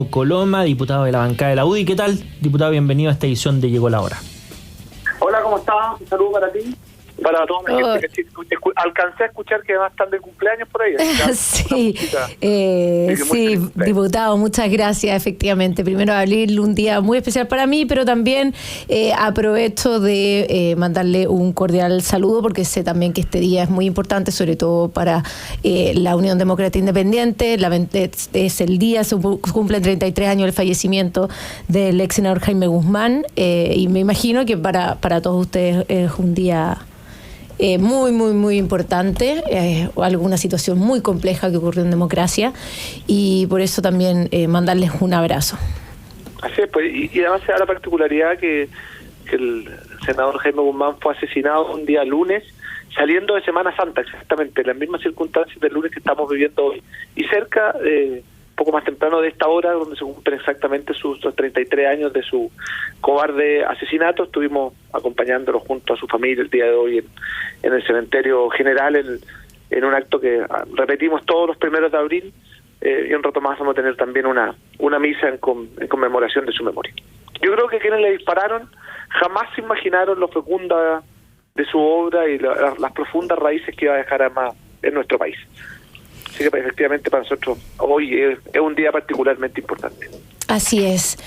Coloma, diputado de la bancada de la UDI. ¿Qué tal, diputado? Bienvenido a esta edición de Llegó la Hora. Hola, ¿cómo estás? Un saludo para ti, para toda la gente que alcancé a escuchar que va a estar de cumpleaños por ahí. Sí, diputado, muchas gracias. Efectivamente, primero de abril, un día muy especial para mí, pero también aprovecho de mandarle un cordial saludo, porque sé también que este día es muy importante, sobre todo para la Unión Demócrata Independiente. Es el día, se cumplen 33 años del fallecimiento del ex senador Jaime Guzmán, y me imagino que para todos ustedes es un día muy importante, alguna situación muy compleja que ocurrió en democracia, y por eso también mandarles un abrazo. Así es, pues, y además se da la particularidad que el senador Jaime Guzmán fue asesinado un día lunes, saliendo de Semana Santa, exactamente, en las mismas circunstancias del lunes que estamos viviendo hoy, y cerca, poco más temprano de esta hora, donde se cumplen exactamente sus 33 años de su cobarde asesinato. Estuvimos acompañándolo junto a su familia el día de hoy en el cementerio general, en un acto que repetimos todos los primeros de abril, y un rato más vamos a tener también una misa en conmemoración de su memoria. Yo creo que quienes le dispararon jamás se imaginaron lo fecunda de su obra y las profundas raíces que iba a dejar además en nuestro país. Así que efectivamente para nosotros hoy es un día particularmente importante. Así es.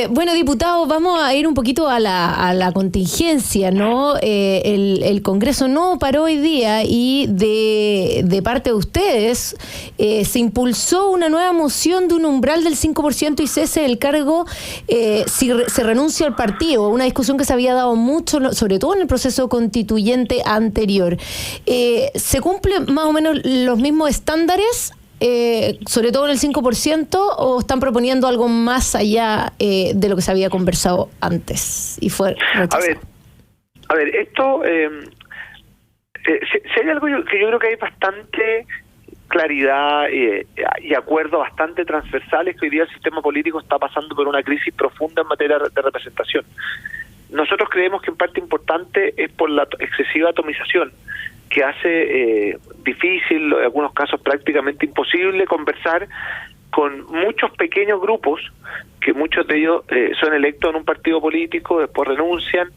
Bueno, diputado, vamos a ir un poquito a la contingencia, ¿no? El Congreso no paró hoy día, y de parte de ustedes se impulsó una nueva moción de un umbral del 5% y cese del cargo si se renuncia al partido, una discusión que se había dado mucho, sobre todo en el proceso constituyente anterior. ¿Se cumplen más o menos los mismos estándares? Sobre todo en el 5%, ¿o están proponiendo algo más allá de lo que se había conversado antes y fue rechazado? A ver, esto, si hay algo que yo creo que hay bastante claridad y acuerdos bastante transversales, que hoy día el sistema político está pasando por una crisis profunda en materia de representación. Nosotros creemos que en parte importante es por la excesiva atomización, que hace difícil, en algunos casos prácticamente imposible, conversar con muchos pequeños grupos, que muchos de ellos son electos en un partido político, después renuncian,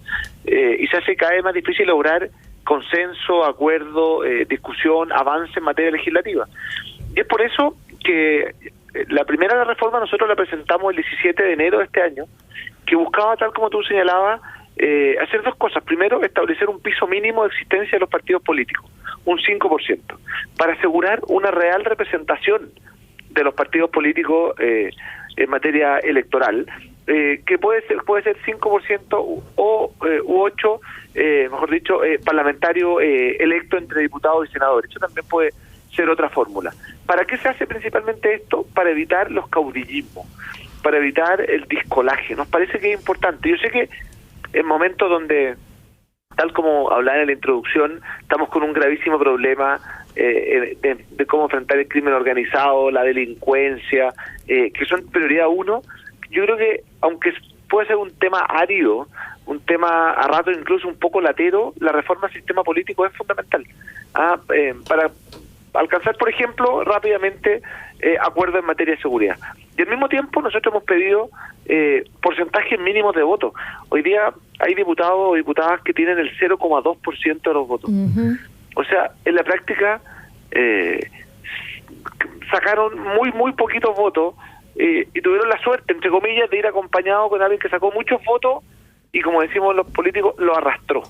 y se hace cada vez más difícil lograr consenso, acuerdo, discusión, avance en materia legislativa. Y es por eso que la primera reforma nosotros la presentamos el 17 de enero de este año, que buscaba, tal como tú señalabas, hacer dos cosas. Primero, establecer un piso mínimo de existencia de los partidos políticos, un 5%, para asegurar una real representación de los partidos políticos en materia electoral, que puede ser 5% u 8%, mejor dicho, parlamentario electo entre diputados y senadores. Eso también puede ser otra fórmula. ¿Para qué se hace principalmente esto? Para evitar los caudillismos, para evitar el discolaje. Nos parece que es importante. Yo sé que en momentos donde, tal como hablaba en la introducción, estamos con un gravísimo problema de cómo enfrentar el crimen organizado, la delincuencia, que son prioridad uno. Yo creo que, aunque puede ser un tema árido, un tema a rato incluso un poco latero, la reforma del sistema político es fundamental para alcanzar, por ejemplo, rápidamente acuerdos en materia de seguridad. Y al mismo tiempo nosotros hemos pedido porcentajes mínimos de votos. Hoy día hay diputados o diputadas que tienen el 0,2% de los votos. Uh-huh. O sea, en la práctica sacaron muy poquitos votos y tuvieron la suerte, entre comillas, de ir acompañado con alguien que sacó muchos votos y, como decimos los políticos, lo arrastró.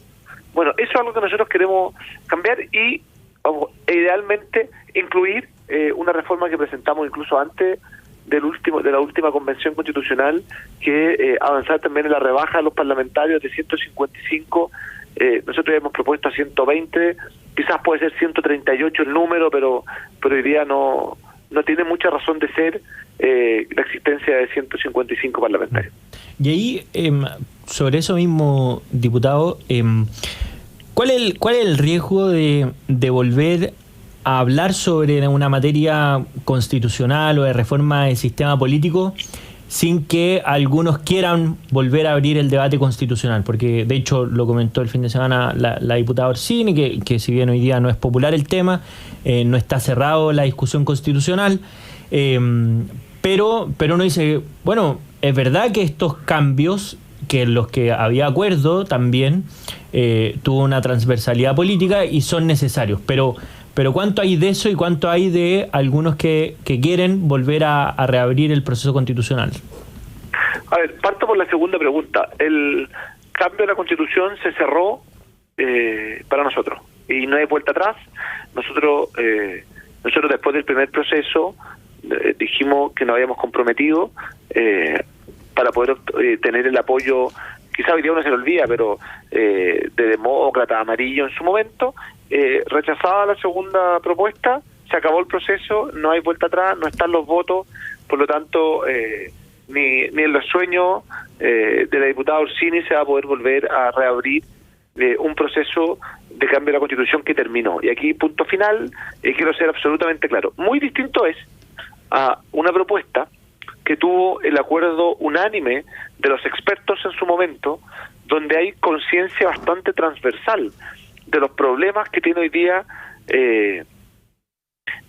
Bueno, eso es algo que nosotros queremos cambiar y idealmente incluir una reforma que presentamos incluso antes de la última convención constitucional, que avanzar también en la rebaja de los parlamentarios de 155. Nosotros hemos propuesto a 120, quizás puede ser 138 el número, pero hoy día no tiene mucha razón de ser la existencia de 155 parlamentarios. Y ahí, sobre eso mismo, diputado, ¿cuál es el riesgo de volver a hablar sobre una materia constitucional o de reforma del sistema político sin que algunos quieran volver a abrir el debate constitucional? Porque de hecho lo comentó el fin de semana la diputada Orsini, que si bien hoy día no es popular el tema, no está cerrado la discusión constitucional, pero uno dice, bueno, es verdad que estos cambios, que en los que había acuerdo también, tuvo una transversalidad política y son necesarios, pero ¿cuánto hay de eso y cuánto hay de algunos que quieren volver a reabrir el proceso constitucional? A ver, parto por la segunda pregunta. El cambio de la Constitución se cerró para nosotros y no hay vuelta atrás. Nosotros después del primer proceso dijimos que nos habíamos comprometido para poder tener el apoyo, quizá hoy día uno se lo olvida, pero de demócrata, amarillo en su momento. Rechazada la segunda propuesta, se acabó el proceso, no hay vuelta atrás, no están los votos, por lo tanto ni en los sueños de la diputada Orsini se va a poder volver a reabrir un proceso de cambio de la Constitución que terminó. Y aquí, punto final, quiero ser absolutamente claro. Muy distinto es a una propuesta que tuvo el acuerdo unánime de los expertos en su momento, donde hay conciencia bastante transversal de los problemas que tiene hoy día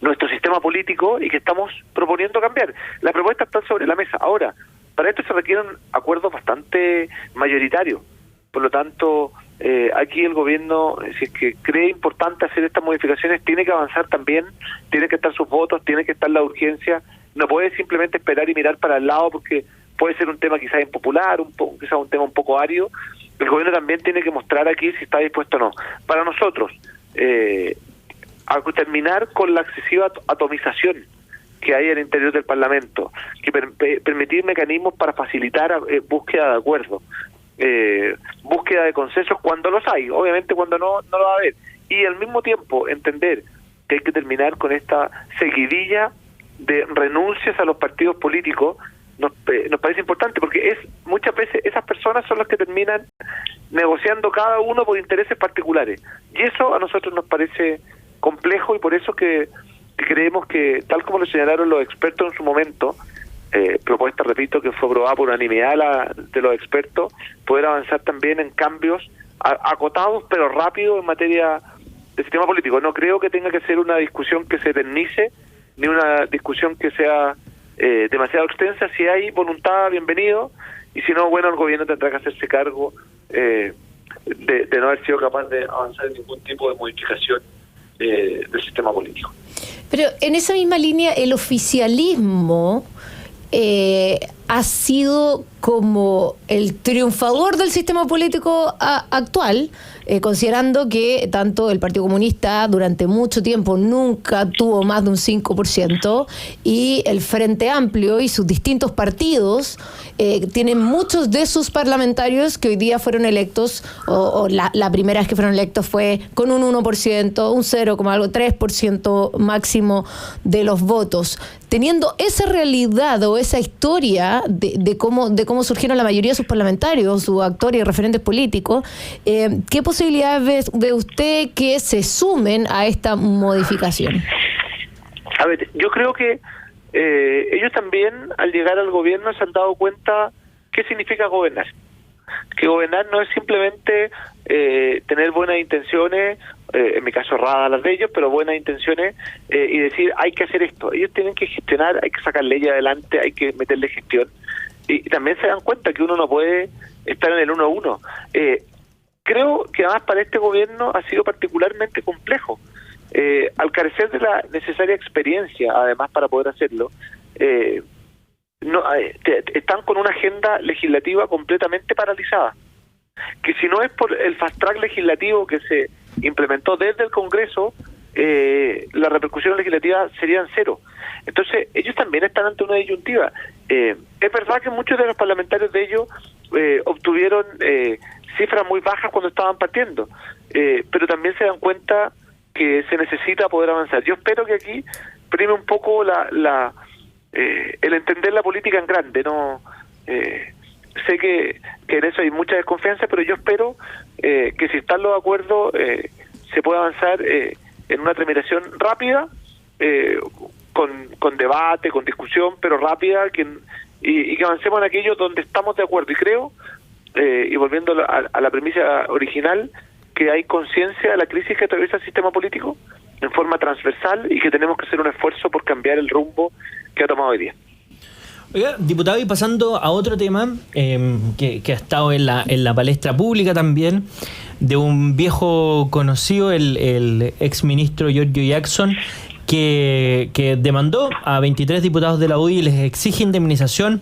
nuestro sistema político y que estamos proponiendo cambiar. Las propuestas están sobre la mesa. Ahora, para esto se requieren acuerdos bastante mayoritarios. Por lo tanto, aquí el gobierno, si es que cree importante hacer estas modificaciones, tiene que avanzar también, tiene que estar sus votos, tiene que estar la urgencia. No puede simplemente esperar y mirar para el lado porque puede ser un tema quizás impopular, quizás un tema un poco árido. El gobierno también tiene que mostrar aquí si está dispuesto o no. Para nosotros, a terminar con la excesiva atomización que hay al interior del Parlamento, que permitir mecanismos para facilitar búsqueda de acuerdos, búsqueda de consensos cuando los hay, obviamente cuando no lo va a haber, y al mismo tiempo entender que hay que terminar con esta seguidilla de renuncias a los partidos políticos. Nos parece importante porque muchas veces esas personas son las que terminan negociando cada uno por intereses particulares, y eso a nosotros nos parece complejo, y por eso que creemos que, tal como lo señalaron los expertos en su momento, propuesta, repito, que fue aprobada por unanimidad de los expertos, poder avanzar también en cambios acotados pero rápidos en materia de sistema político. No creo que tenga que ser una discusión que se eternice, ni una discusión que sea demasiado extensa. Si hay voluntad, bienvenido, y si no, bueno, el gobierno tendrá que hacerse cargo de no haber sido capaz de avanzar en ningún tipo de modificación del sistema político. Pero en esa misma línea, el oficialismo ha sido como el triunfador del sistema político actual, considerando que tanto el Partido Comunista durante mucho tiempo nunca tuvo más de un 5%, y el Frente Amplio y sus distintos partidos tienen muchos de sus parlamentarios que hoy día fueron electos, o la primera vez que fueron electos fue con un 1%, un 0,3% máximo de los votos. Teniendo esa realidad o esa historia de cómo surgieron la mayoría de sus parlamentarios, sus actores y referentes políticos, ¿qué posibilidades ve usted que se sumen a esta modificación? A ver, yo creo que ellos también, al llegar al gobierno, se han dado cuenta qué significa gobernar. Que gobernar no es simplemente tener buenas intenciones, en mi caso erradas las de ellos, pero buenas intenciones, y decir hay que hacer esto. Ellos tienen que gestionar, hay que sacar leyes adelante, hay que meterle gestión, y también se dan cuenta que uno no puede estar en el 1-1. Creo que además para este gobierno ha sido particularmente complejo, al carecer de la necesaria experiencia, además, para poder hacerlo. Están con una agenda legislativa completamente paralizada, que si no es por el fast track legislativo que se implementó desde el Congreso, las repercusiones legislativas serían cero. Entonces ellos también están ante una disyuntiva. Es verdad que muchos de los parlamentarios de ellos obtuvieron cifras muy bajas cuando estaban partiendo, pero también se dan cuenta que se necesita poder avanzar. Yo espero que aquí prime un poco el entender la política en grande. No sé que en eso hay mucha desconfianza, pero yo espero que si están los acuerdos se pueda avanzar en una tramitación rápida, con debate, con discusión, pero rápida, y que avancemos en aquello donde estamos de acuerdo. Y creo, y volviendo a la premisa original, que hay conciencia de la crisis que atraviesa el sistema político en forma transversal, y que tenemos que hacer un esfuerzo por cambiar el rumbo que ha tomado hoy día. Oiga, diputado, y pasando a otro tema que ha estado en la palestra pública también, de un viejo conocido, el exministro Giorgio Jackson, que demandó a 23 diputados de la UDI y les exige indemnización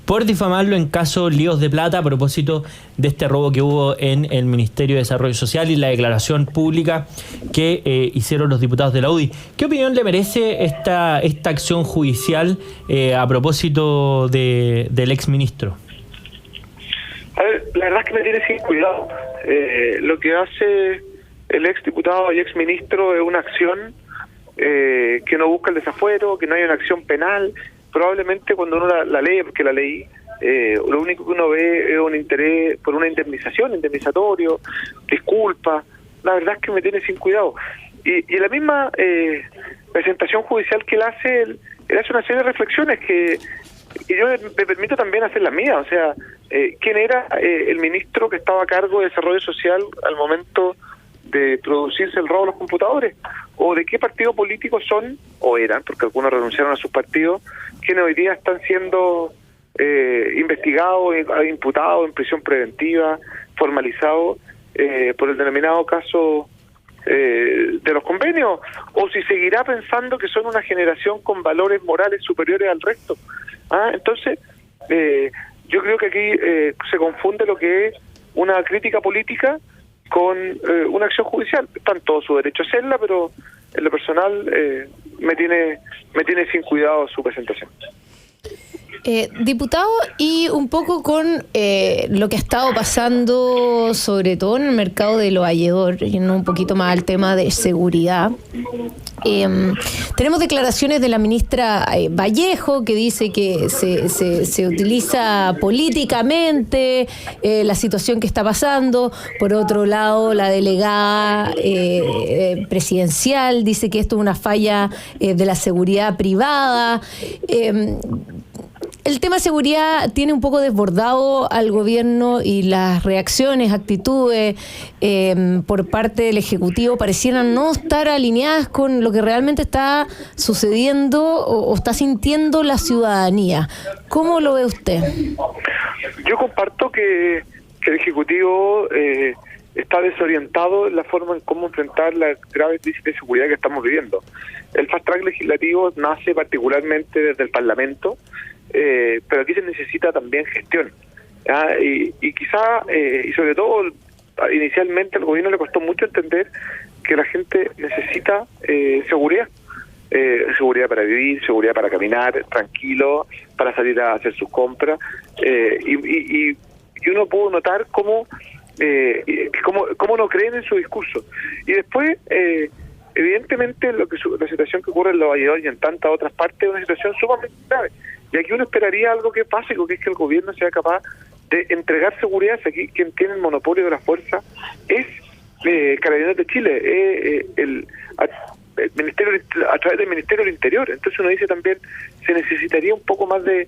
por difamarlo en casos líos de plata a propósito de este robo que hubo en el Ministerio de Desarrollo Social y la declaración pública que hicieron los diputados de la UDI. ¿Qué opinión le merece esta acción judicial a propósito del exministro? A ver, la verdad es que me tiene sin cuidado. Lo que hace el exdiputado y exministro es una acción que no busca el desafuero, que no hay una acción penal. Probablemente cuando uno la lee, porque la leí, lo único que uno ve es un interés por una indemnizatorio, disculpa. La verdad es que me tiene sin cuidado. Y en la misma presentación judicial que él hace una serie de reflexiones que yo me permito también hacer las mías. O sea, ¿quién era el ministro que estaba a cargo de Desarrollo Social al momento de producirse el robo de los computadores? ¿O de qué partido político son, o eran, porque algunos renunciaron a sus partidos, quienes hoy día están siendo investigados, imputados en prisión preventiva, formalizados por el denominado caso de los convenios? ¿O si seguirá pensando que son una generación con valores morales superiores al resto? Entonces, yo creo que aquí se confunde lo que es una crítica política con una acción judicial. Está en todo su derecho a hacerla, pero en lo personal me tiene sin cuidado su presentación. Diputado, y un poco con lo que ha estado pasando, sobre todo en el mercado de lo valledor, yendo un poquito más al tema de seguridad. Tenemos declaraciones de la ministra Vallejo, que dice que se utiliza políticamente la situación que está pasando. Por otro lado, la delegada presidencial dice que esto es una falla de la seguridad privada. El tema de seguridad tiene un poco desbordado al gobierno y las reacciones, actitudes por parte del Ejecutivo parecieran no estar alineadas con lo que realmente está sucediendo o está sintiendo la ciudadanía. ¿Cómo lo ve usted? Yo comparto que el Ejecutivo está desorientado en la forma en cómo enfrentar la grave crisis de seguridad que estamos viviendo. El fast track legislativo nace particularmente desde el Parlamento, pero aquí se necesita también gestión. Y quizá, y sobre todo, inicialmente al gobierno le costó mucho entender que la gente necesita seguridad. Seguridad para vivir, seguridad para caminar tranquilo, para salir a hacer sus compras. Y uno pudo notar cómo no creen en su discurso. Y después, evidentemente, la situación que ocurre en Los Valledores y en tantas otras partes es una situación sumamente grave. Y aquí uno esperaría algo que es básico, que es que el gobierno sea capaz de entregar seguridad. Aquí quien tiene el monopolio de la fuerza es Carabineros de Chile, el ministerio, a través del Ministerio del Interior. Entonces uno dice también, se necesitaría un poco más de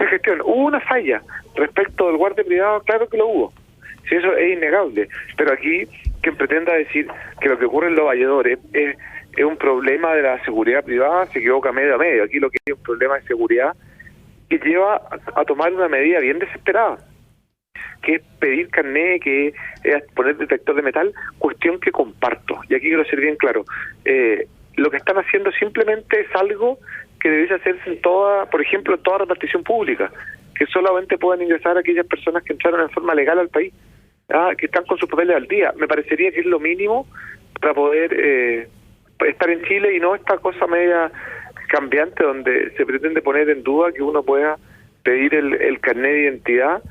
gestión. Hubo una falla respecto del guardia privado, claro que lo hubo. Si eso es innegable. Pero aquí, quien pretenda decir que lo que ocurre en Los Valledores es un problema de la seguridad privada, se equivoca medio a medio. Aquí lo que es un problema de seguridad que lleva a tomar una medida bien desesperada, que es pedir carné, que es poner detector de metal, cuestión que comparto. Y aquí quiero ser bien claro. Lo que están haciendo simplemente es algo que debiese hacerse en por ejemplo, en toda repartición pública, que solamente puedan ingresar aquellas personas que entraron en forma legal al país, que están con sus papeles al día. Me parecería que es lo mínimo para poder estar en Chile y no esta cosa media cambiante donde se pretende poner en duda que uno pueda pedir el carnet de identidad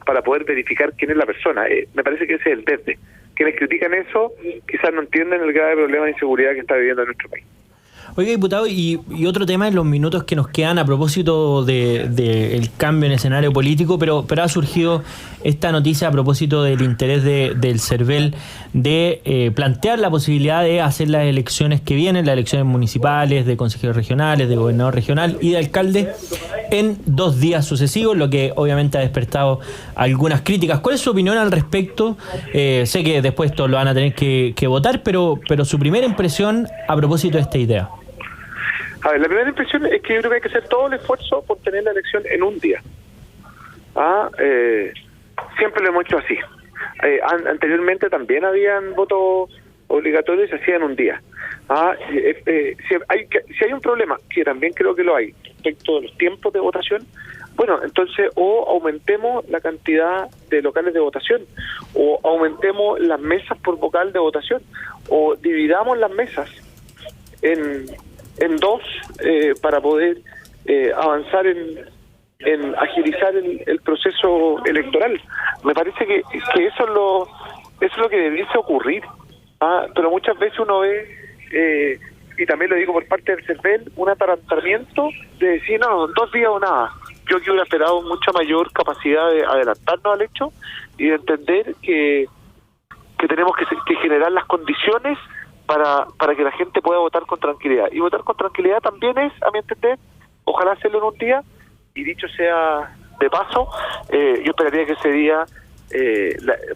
para poder verificar quién es la persona. Me parece que ese es el desde. Quienes critican eso quizás no entienden el grave problema de inseguridad que está viviendo nuestro país. Oiga, diputado, y otro tema en los minutos que nos quedan a propósito del cambio en escenario político, pero ha surgido esta noticia a propósito del interés del CERVEL de plantear la posibilidad de hacer las elecciones que vienen, las elecciones municipales, de consejeros regionales, de gobernador regional y de alcalde, en 2 días sucesivos, lo que obviamente ha despertado algunas críticas. ¿Cuál es su opinión al respecto? Sé que después todos lo van a tener que votar, pero su primera impresión a propósito de esta idea. A ver, la primera impresión es que yo creo que hay que hacer todo el esfuerzo por tener la elección en un día. Siempre lo hemos hecho así. Anteriormente también habían votos obligatorios y se hacían un día. Si hay un problema, que también creo que lo hay, respecto de los tiempos de votación, bueno, entonces o aumentemos la cantidad de locales de votación, o aumentemos las mesas por vocal de votación, o dividamos las mesas en dos para poder avanzar en agilizar el proceso electoral. Me parece que eso es lo que debiese ocurrir. Pero muchas veces uno ve, y también lo digo por parte del CERVEL, un atarantamiento de decir, no, 2 días o nada. Yo que hubiera esperado mucha mayor capacidad de adelantarnos al hecho y de entender que tenemos que generar las condiciones para que la gente pueda votar con tranquilidad. Y votar con tranquilidad también es, a mi entender, ojalá hacerlo en un día, y dicho sea de paso, yo esperaría que ese día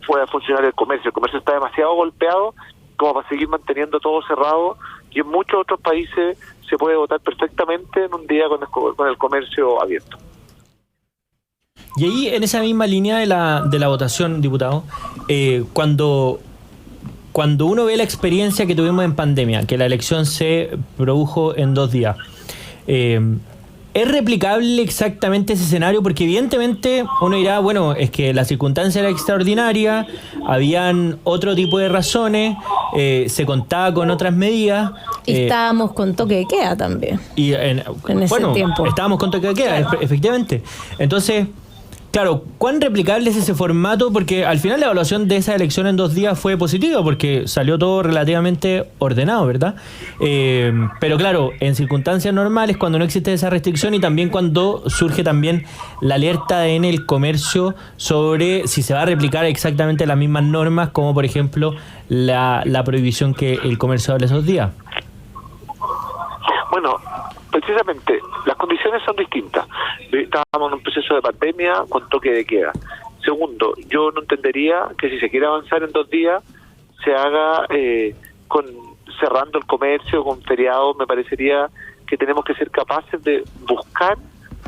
pueda funcionar el comercio. El comercio está demasiado golpeado como para seguir manteniendo todo cerrado, y en muchos otros países se puede votar perfectamente en un día con el comercio abierto. Y ahí, en esa misma línea de la votación, diputado, cuando uno ve la experiencia que tuvimos en pandemia, que la elección se produjo en 2 días, ¿es replicable exactamente ese escenario? Porque evidentemente uno dirá, bueno, es que la circunstancia era extraordinaria, habían otro tipo de razones, se contaba con otras medidas. Y estábamos con toque de queda también. Y en ese tiempo. Estábamos con toque de queda, claro. Efectivamente. Entonces, claro, ¿cuán replicable es ese formato? Porque al final la evaluación de esa elección en 2 días fue positiva, porque salió todo relativamente ordenado, ¿verdad? Pero claro, en circunstancias normales, cuando no existe esa restricción, y también cuando surge también la alerta en el comercio sobre si se va a replicar exactamente las mismas normas, como por ejemplo la prohibición que el comercio hable esos días. Bueno, precisamente, las condiciones son distintas. Estábamos en un proceso de pandemia con toque de queda. Segundo, yo no entendería que si se quiere avanzar en 2 días, se haga cerrando el comercio, con feriados. Me parecería que tenemos que ser capaces de buscar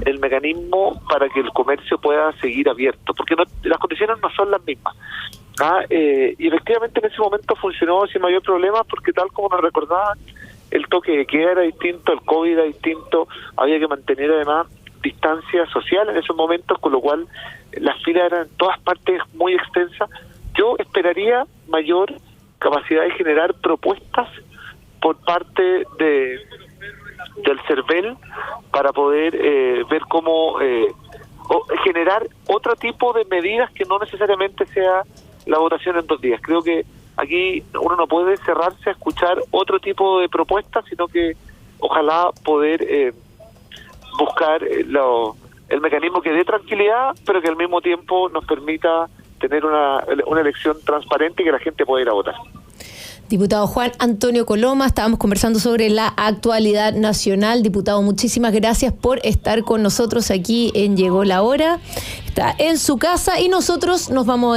el mecanismo para que el comercio pueda seguir abierto, porque las condiciones no son las mismas. Y efectivamente en ese momento funcionó sin mayor problema, porque tal como nos recordaban, el toque de queda era distinto, el COVID era distinto, había que mantener además distancia social en esos momentos, con lo cual las filas eran en todas partes muy extensas. Yo esperaría mayor capacidad de generar propuestas por parte del CERVEL para poder ver cómo generar otro tipo de medidas que no necesariamente sea la votación en 2 días. Creo que aquí uno no puede cerrarse a escuchar otro tipo de propuestas, sino que ojalá poder buscar el mecanismo que dé tranquilidad, pero que al mismo tiempo nos permita tener una elección transparente y que la gente pueda ir a votar. Diputado Juan Antonio Coloma, estábamos conversando sobre la actualidad nacional. Diputado, muchísimas gracias por estar con nosotros aquí en Llegó la Hora. Está en su casa y nosotros nos vamos a